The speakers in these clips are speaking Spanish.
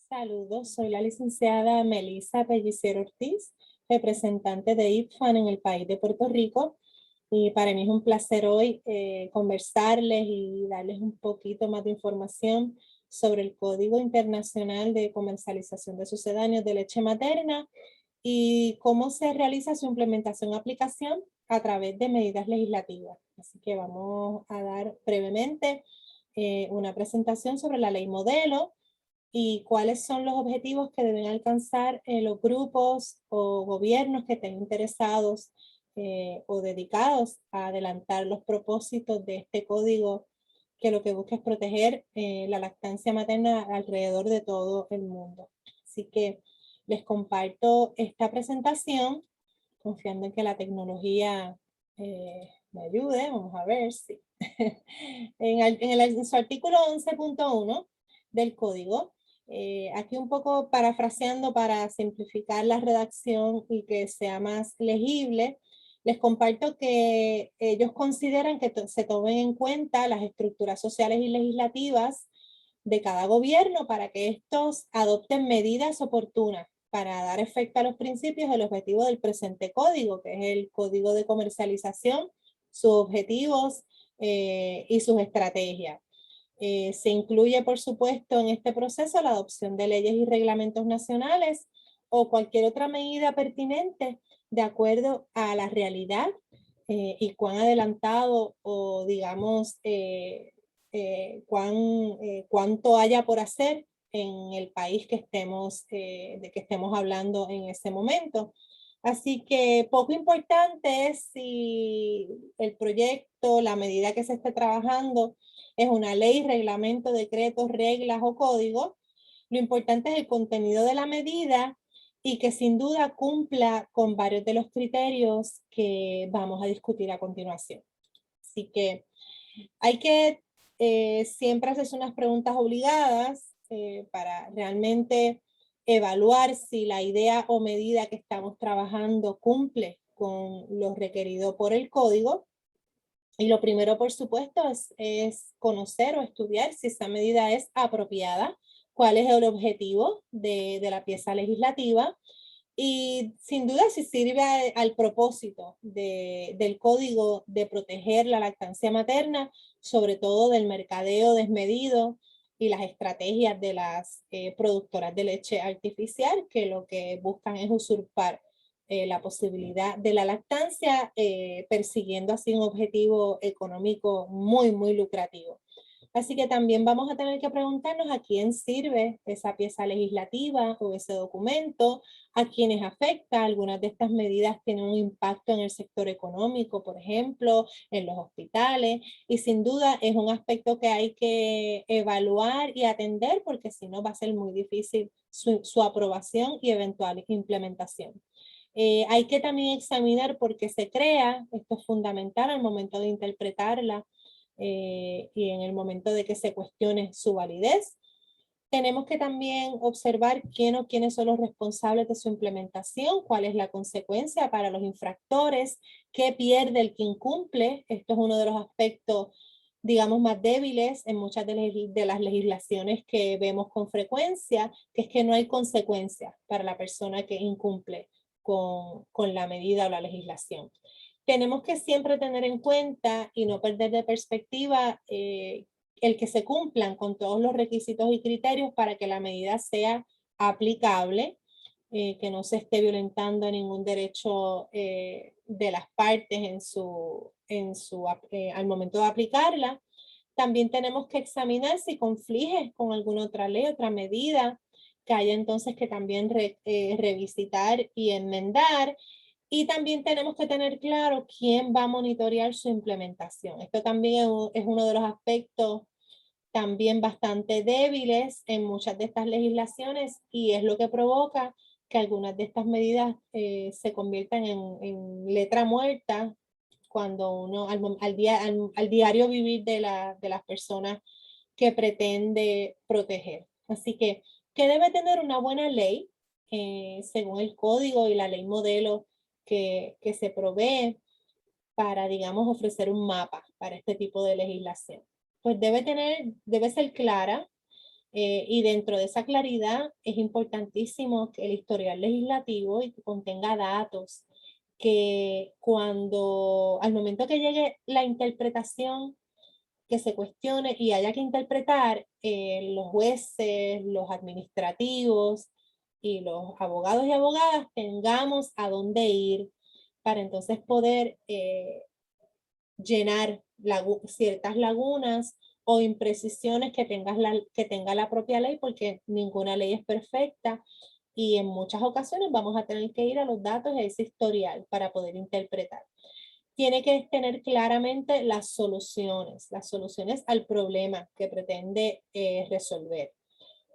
Saludos, soy la licenciada Melissa Pellicer Ortiz, representante de IPFAN en el país de Puerto Rico. Y para mí es un placer hoy conversarles y darles un poquito más de información sobre el Código Internacional de Comercialización de Sucedáneos de Leche Materna y cómo se realiza su implementación y aplicación a través de medidas legislativas. Así que vamos a dar brevemente una presentación sobre la ley modelo y cuáles son los objetivos que deben alcanzar los grupos o gobiernos que estén interesados o dedicados a adelantar los propósitos de este código que lo que busca es proteger la lactancia materna alrededor de todo el mundo. Así que les comparto esta presentación confiando en que la tecnología me ayude. Vamos a ver si. En su artículo 11.1 del código, aquí un poco parafraseando para simplificar la redacción y que sea más legible, les comparto que ellos consideran que se tomen en cuenta las estructuras sociales y legislativas de cada gobierno para que estos adopten medidas oportunas para dar efecto a los principios del objetivo del presente código, que es el Código de Comercialización, sus objetivos y sus estrategias. Se incluye, por supuesto, en este proceso la adopción de leyes y reglamentos nacionales o cualquier otra medida pertinente de acuerdo a la realidad y cuán adelantado o, digamos, cuánto haya por hacer en el país que de que estemos hablando en ese momento. Así que poco importante es si el proyecto, la medida que se esté trabajando, es una ley, reglamento, decreto, reglas o código. Lo importante es el contenido de la medida y que sin duda cumpla con varios de los criterios que vamos a discutir a continuación. Así que hay que siempre hacerse unas preguntas obligadas para realmente evaluar si la idea o medida que estamos trabajando cumple con lo requerido por el código. Y lo primero, por supuesto, es conocer o estudiar si esa medida es apropiada, cuál es el objetivo de la pieza legislativa y sin duda si sirve al propósito del código de proteger la lactancia materna, sobre todo del mercadeo desmedido y las estrategias de las productoras de leche artificial, que lo que buscan es usurpar la posibilidad de la lactancia, persiguiendo así un objetivo económico muy, muy lucrativo. Así que también vamos a tener que preguntarnos a quién sirve esa pieza legislativa o ese documento, a quiénes afecta. Algunas de estas medidas tienen un impacto en el sector económico, por ejemplo, en los hospitales, y sin duda es un aspecto que hay que evaluar y atender porque si no va a ser muy difícil su aprobación y eventual implementación. Hay que también examinar por qué se crea, esto es fundamental al momento de interpretarla y en el momento de que se cuestione su validez. Tenemos que también observar quién o quiénes son los responsables de su implementación, cuál es la consecuencia para los infractores, qué pierde el que incumple. Esto es uno de los aspectos, digamos, más débiles en muchas de las legislaciones que vemos con frecuencia, que es que no hay consecuencias para la persona que incumple con la medida o la legislación. Tenemos que siempre tener en cuenta y no perder de perspectiva el que se cumplan con todos los requisitos y criterios para que la medida sea aplicable, que no se esté violentando ningún derecho de las partes al momento de aplicarla. También tenemos que examinar si conflige con alguna otra ley, otra medida, que haya entonces que también revisitar y enmendar. Y también tenemos que tener claro quién va a monitorear su implementación. Esto también es uno de los aspectos también bastante débiles en muchas de estas legislaciones y es lo que provoca que algunas de estas medidas se conviertan en letra muerta cuando uno al diario vivir de las personas que pretende proteger. Así que debe tener una buena ley según el código y la ley modelo que se provee para, digamos, ofrecer un mapa para este tipo de legislación. Pues debe ser clara, Y dentro de esa claridad es importantísimo que el historial legislativo y que contenga datos que al momento que llegue la interpretación, que se cuestione y haya que interpretar, los jueces, los administrativos y los abogados y abogadas tengamos a dónde ir para entonces poder llenar ciertas lagunas o imprecisiones que tenga la propia ley, porque ninguna ley es perfecta y en muchas ocasiones vamos a tener que ir a los datos y a ese historial para poder interpretar. Tiene que tener claramente las soluciones al problema que pretende resolver.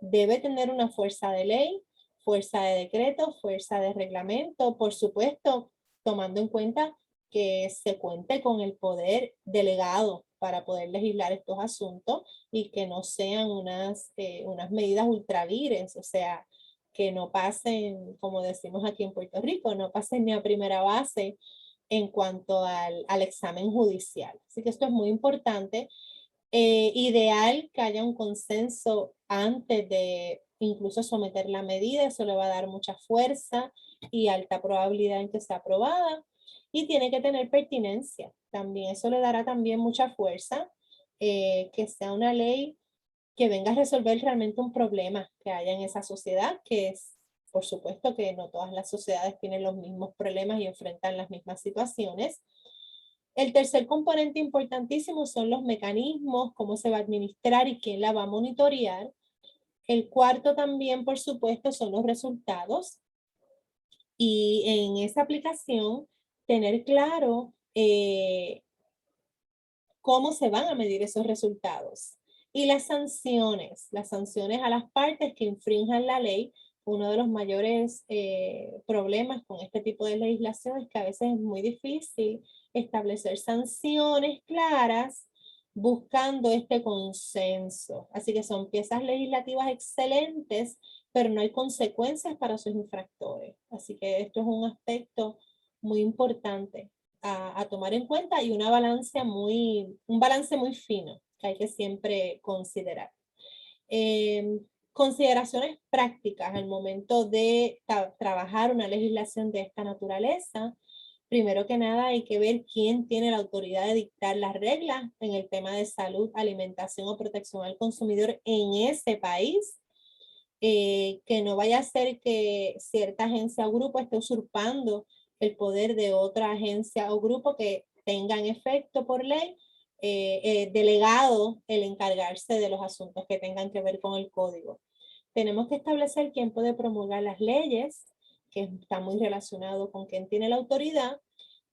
Debe tener una fuerza de ley, fuerza de decreto, fuerza de reglamento, por supuesto, tomando en cuenta que se cuente con el poder delegado para poder legislar estos asuntos y que no sean unas medidas ultravires, o sea, que no pasen, como decimos aquí en Puerto Rico, no pasen ni a primera base en cuanto al examen judicial. Así que esto es muy importante. Ideal que haya un consenso antes de incluso someter la medida, eso le va a dar mucha fuerza y alta probabilidad en que sea aprobada. Y tiene que tener pertinencia también, eso le dará también mucha fuerza, que sea una ley que venga a resolver realmente un problema que haya en esa sociedad, que es, por supuesto que no todas las sociedades tienen los mismos problemas y enfrentan las mismas situaciones. El tercer componente importantísimo son los mecanismos, cómo se va a administrar y quién la va a monitorear. El cuarto también, por supuesto, son los resultados. Y en esa aplicación, tener claro cómo se van a medir esos resultados. Y las sanciones a las partes que infrinjan la ley. Uno de los mayores problemas con este tipo de legislación es que a veces es muy difícil establecer sanciones claras buscando este consenso. Así que son piezas legislativas excelentes, pero no hay consecuencias para sus infractores. Así que esto es un aspecto muy importante a tomar en cuenta y un balance muy fino que hay que siempre considerar. Consideraciones prácticas al momento de trabajar una legislación de esta naturaleza. Primero que nada hay que ver quién tiene la autoridad de dictar las reglas en el tema de salud, alimentación o protección al consumidor en ese país. Que no vaya a ser que cierta agencia o grupo esté usurpando el poder de otra agencia o grupo que tenga en efecto por ley delegado el encargarse de los asuntos que tengan que ver con el código. Tenemos que establecer quién puede promulgar las leyes, que está muy relacionado con quién tiene la autoridad.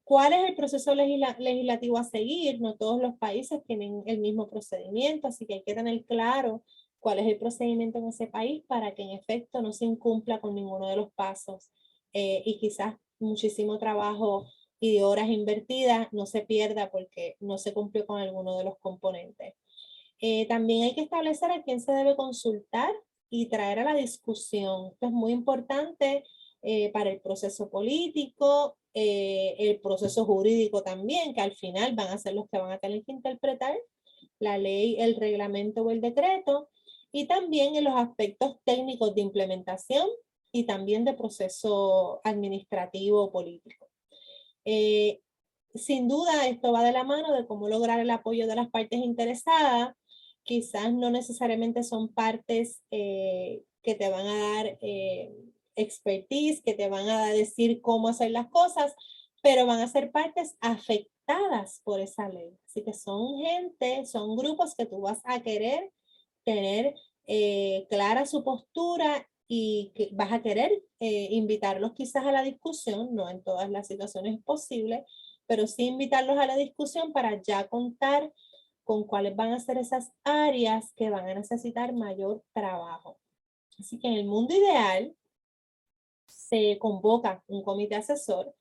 ¿Cuál es el proceso legislativo a seguir? No todos los países tienen el mismo procedimiento, así que hay que tener claro cuál es el procedimiento en ese país para que en efecto no se incumpla con ninguno de los pasos y quizás muchísimo trabajo y de horas invertidas no se pierda porque no se cumplió con alguno de los componentes. También hay que establecer a quién se debe consultar y traer a la discusión. Esto es muy importante para el proceso político, el proceso jurídico también, que al final van a ser los que van a tener que interpretar la ley, el reglamento o el decreto, y también en los aspectos técnicos de implementación y también de proceso administrativo o político. Sin duda, esto va de la mano de cómo lograr el apoyo de las partes interesadas. Quizás no necesariamente son partes que te van a dar expertise, que te van a decir cómo hacer las cosas, pero van a ser partes afectadas por esa ley. Así que son gente, son grupos que tú vas a querer tener clara su postura y que vas a querer invitarlos quizás a la discusión, no en todas las situaciones es posible, pero sí invitarlos a la discusión para ya contar con cuáles van a ser esas áreas que van a necesitar mayor trabajo. Así que en el mundo ideal se convoca un comité asesor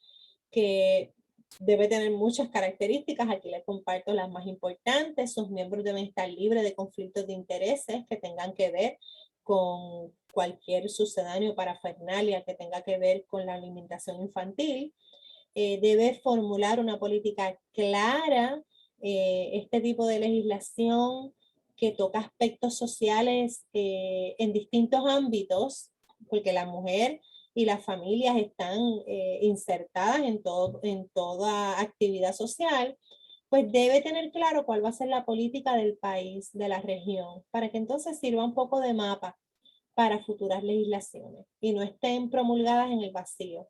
que debe tener muchas características. Aquí les comparto las más importantes. Sus miembros deben estar libres de conflictos de intereses que tengan que ver con cualquier sucedáneo parafernalia que tenga que ver con la alimentación infantil. Debe formular una política clara. Este tipo de legislación que toca aspectos sociales en distintos ámbitos, porque la mujer y las familias están insertadas en toda actividad social, pues debe tener claro cuál va a ser la política del país, de la región, para que entonces sirva un poco de mapa para futuras legislaciones y no estén promulgadas en el vacío.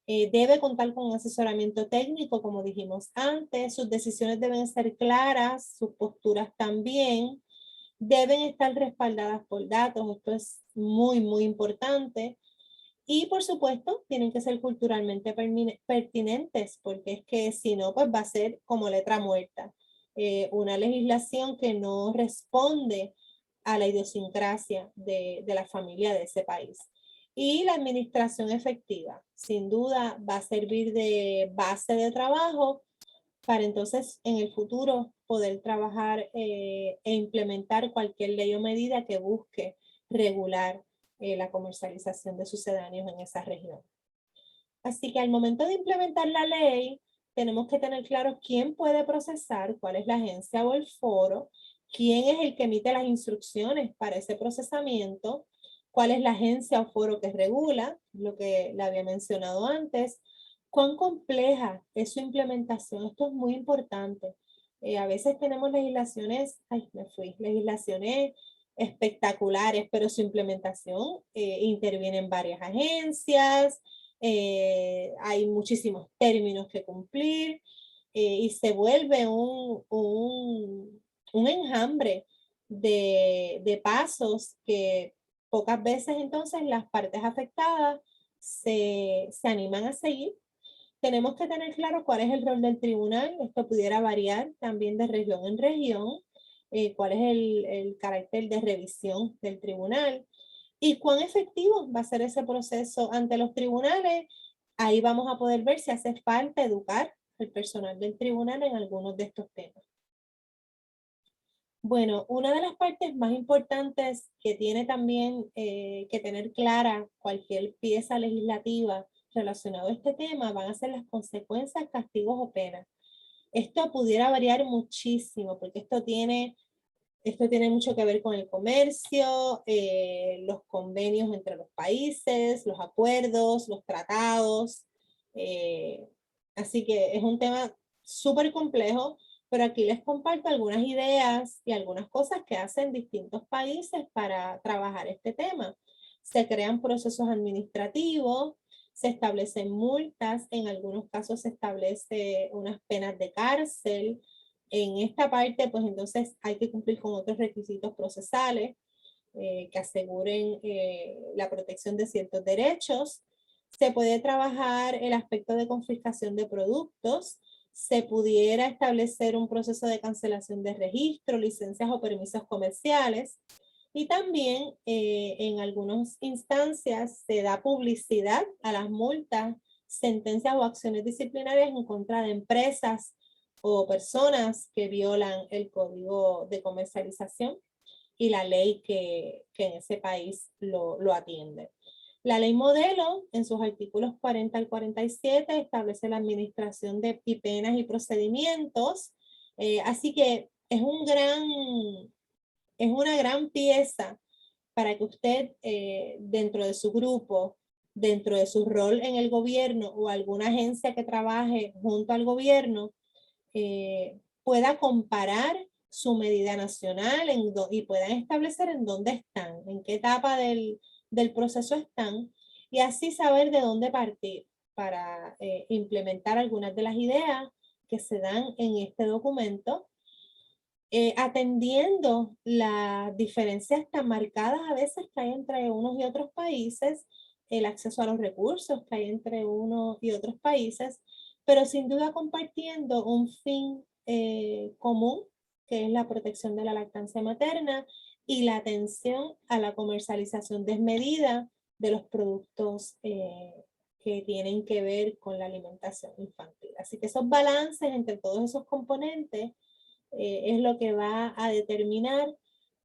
Debe contar con un asesoramiento técnico, como dijimos antes, sus decisiones deben ser claras, sus posturas también, deben estar respaldadas por datos, esto es muy, muy importante. Y por supuesto, tienen que ser culturalmente pertinentes, porque es que si no, pues va a ser como letra muerta. Una legislación que no responde a la idiosincrasia de la familia de ese país. Y la administración efectiva, sin duda, va a servir de base de trabajo para entonces en el futuro poder trabajar e implementar cualquier ley o medida que busque regular la comercialización de sucedáneos en esa región. Así que al momento de implementar la ley, tenemos que tener claro quién puede procesar, cuál es la agencia o el foro, quién es el que emite las instrucciones para ese procesamiento, cuál es la agencia o foro que regula, lo que le había mencionado antes, cuán compleja es su implementación. Esto es muy importante. A veces tenemos legislaciones, legislaciones espectaculares, pero su implementación interviene en varias agencias, hay muchísimos términos que cumplir y se vuelve un enjambre de pasos que pocas veces entonces las partes afectadas se animan a seguir. Tenemos que tener claro cuál es el rol del tribunal. Esto pudiera variar también de región en región. Cuál es el carácter de revisión del tribunal y cuán efectivo va a ser ese proceso ante los tribunales. Ahí vamos a poder ver si hace falta educar al personal del tribunal en algunos de estos temas. Bueno, una de las partes más importantes que tiene también que tener clara cualquier pieza legislativa relacionada a este tema van a ser las consecuencias, castigos o penas. Esto pudiera variar muchísimo porque esto tiene mucho que ver con el comercio, los convenios entre los países, los acuerdos, los tratados. Así que es un tema súper complejo, pero aquí les comparto algunas ideas y algunas cosas que hacen distintos países para trabajar este tema. Se crean procesos administrativos, se establecen multas, en algunos casos se establece unas penas de cárcel. En esta parte, pues entonces hay que cumplir con otros requisitos procesales que aseguren la protección de ciertos derechos. Se puede trabajar el aspecto de confiscación de productos. Se pudiera establecer un proceso de cancelación de registro, licencias o permisos comerciales. Y también en algunas instancias se da publicidad a las multas, sentencias o acciones disciplinarias en contra de empresas o personas que violan el código de comercialización y la ley que en ese país lo atiende. La ley modelo, en sus artículos 40 al 47, establece la administración de penas y procedimientos. Así que es una gran pieza para que usted, dentro de su grupo, dentro de su rol en el gobierno o alguna agencia que trabaje junto al gobierno, pueda comparar su medida nacional y puedan establecer en dónde están, en qué etapa del proceso están, y así saber de dónde partir para implementar algunas de las ideas que se dan en este documento, atendiendo las diferencias tan marcadas a veces que hay entre unos y otros países, el acceso a los recursos que hay entre unos y otros países, pero sin duda compartiendo un fin común, que es la protección de la lactancia materna y la atención a la comercialización desmedida de los productos que tienen que ver con la alimentación infantil. Así que esos balances entre todos esos componentes es lo que va a determinar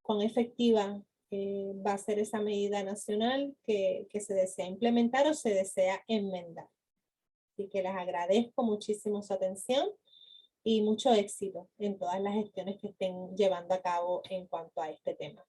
cuán efectiva va a ser esa medida nacional que se desea implementar o se desea enmendar. Así que les agradezco muchísimo su atención y mucho éxito en todas las gestiones que estén llevando a cabo en cuanto a este tema.